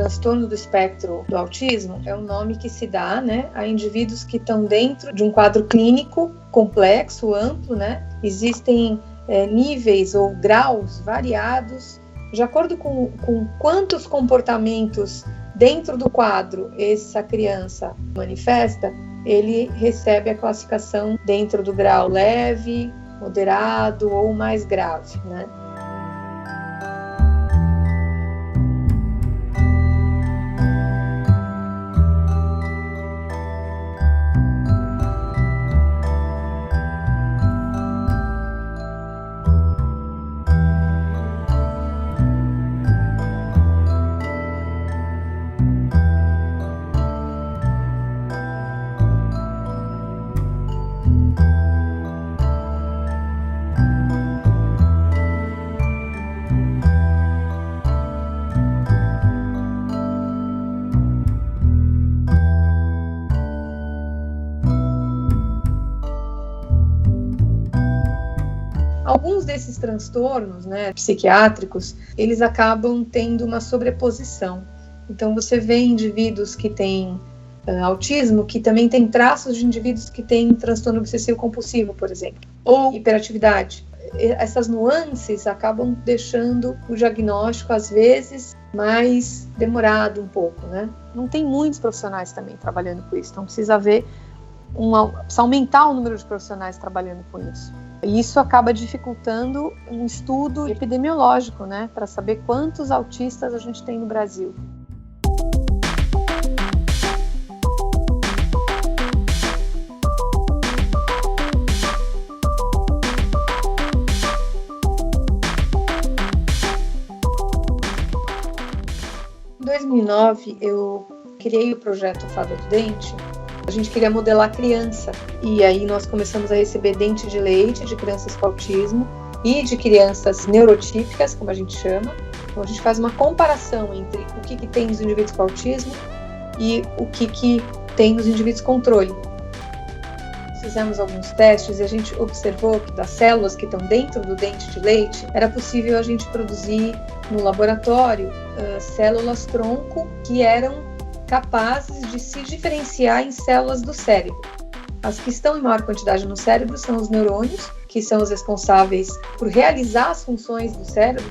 transtorno do espectro do autismo é um nome que se dá, né, a indivíduos que estão dentro de um quadro clínico complexo, amplo, né? Existem níveis ou graus variados, de acordo com quantos comportamentos dentro do quadro essa criança manifesta, ele recebe a classificação dentro do grau leve, moderado ou mais grave, né? Alguns desses transtornos, né, psiquiátricos, eles acabam tendo uma sobreposição. Então, você vê indivíduos que têm autismo, que também têm traços de indivíduos que têm transtorno obsessivo compulsivo, por exemplo, ou hiperatividade. Essas nuances acabam deixando o diagnóstico, às vezes, mais demorado um pouco, né? Não tem muitos profissionais também trabalhando com isso, então precisa aumentar o número de profissionais trabalhando com isso. E isso acaba dificultando um estudo epidemiológico, né, para saber quantos autistas a gente tem no Brasil. Em 2009, eu criei o projeto Fada do Dente. A gente queria modelar criança, e aí nós começamos a receber dente de leite de crianças com autismo e de crianças neurotípicas, como a gente chama. Então a gente faz uma comparação entre o que tem nos indivíduos com autismo e o que tem nos indivíduos controle. Fizemos alguns testes e a gente observou que das células que estão dentro do dente de leite, era possível a gente produzir no laboratório células tronco que eram capazes de se diferenciar em células do cérebro. As que estão em maior quantidade no cérebro são os neurônios, que são os responsáveis por realizar as funções do cérebro,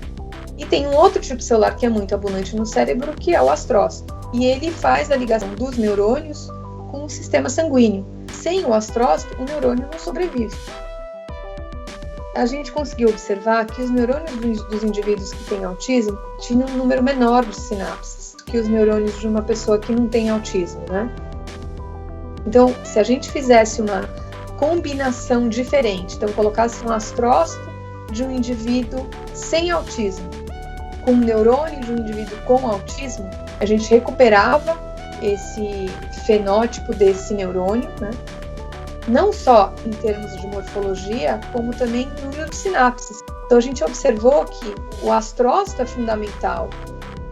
e tem um outro tipo celular que é muito abundante no cérebro, que é o astrócito. E ele faz a ligação dos neurônios com o sistema sanguíneo. Sem o astrócito, o neurônio não sobrevive. A gente conseguiu observar que os neurônios dos indivíduos que têm autismo tinham um número menor de sinapses que os neurônios de uma pessoa que não tem autismo, né? Então, se a gente fizesse uma combinação diferente, então colocasse um astrócito de um indivíduo sem autismo com um neurônio de um indivíduo com autismo, a gente recuperava esse fenótipo desse neurônio, né? Não só em termos de morfologia, como também no número de sinapses. Então a gente observou que o astrócito é fundamental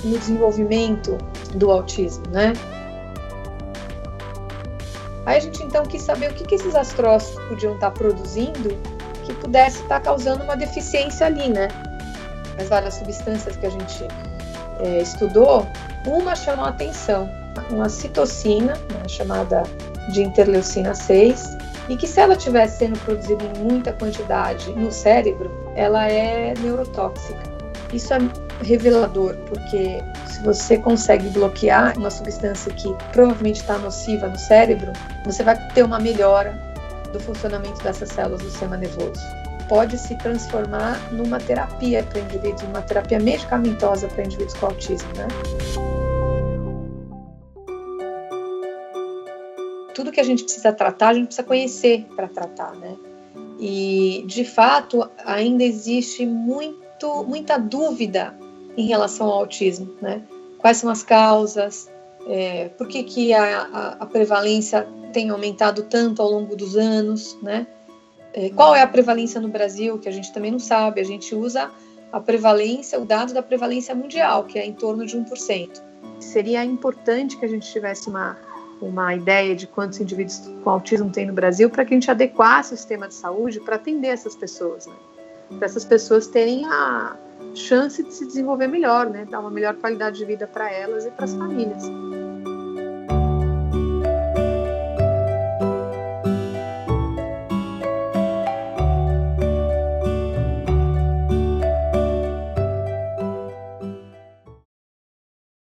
no desenvolvimento do autismo, né? Aí a gente então quis saber o que esses astrócitos podiam estar produzindo que pudesse estar causando uma deficiência ali, né? As várias substâncias que a gente estudou, uma chamou a atenção, uma citocina, né, chamada de interleucina 6, e que se ela estivesse sendo produzida em muita quantidade no cérebro, ela é neurotóxica. Isso é revelador, porque se você consegue bloquear uma substância que provavelmente está nociva no cérebro, você vai ter uma melhora do funcionamento dessas células do sistema nervoso. Pode se transformar numa terapia para indivíduos, uma terapia medicamentosa para indivíduos com autismo, né? Tudo que a gente precisa tratar, a gente precisa conhecer para tratar, né? E, de fato, ainda existe muita dúvida em relação ao autismo, né? Quais são as causas, por que a prevalência tem aumentado tanto ao longo dos anos, né? Qual é a prevalência no Brasil, que a gente também não sabe. A gente usa a prevalência, o dado da prevalência mundial, que é em torno de 1%. Seria importante que a gente tivesse uma ideia de quantos indivíduos com autismo tem no Brasil, para que a gente adequasse o sistema de saúde para atender essas pessoas, né? Para essas pessoas terem chance de se desenvolver melhor, né? Dar uma melhor qualidade de vida para elas e para as famílias.